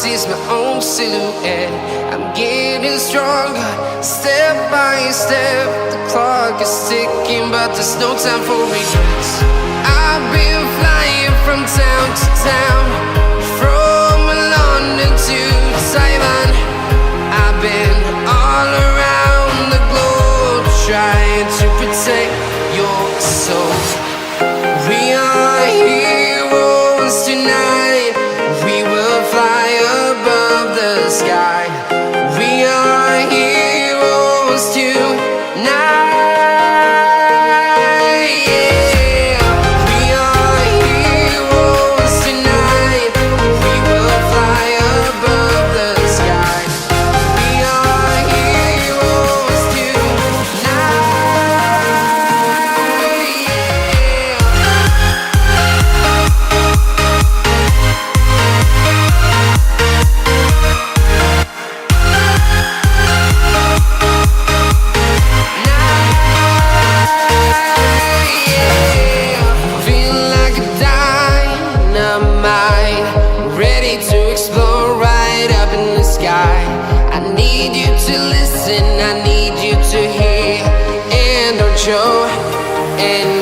sees my own silhouette. I'm getting stronger, step by step. The clock is ticking, but there's no time for regrets. I've been flying from town to town, from London to Taiwan. I've been all around the globe, trying to protect your soul. We are heroes tonight. We will fly above the sky. We are heroes tonight. Yeah. We are heroes tonight. We will fly above the sky. We are heroes tonight. Feeling like a dynamite, ready to explode right up in the sky. I need you to listen, I need you to hear, and don't show. And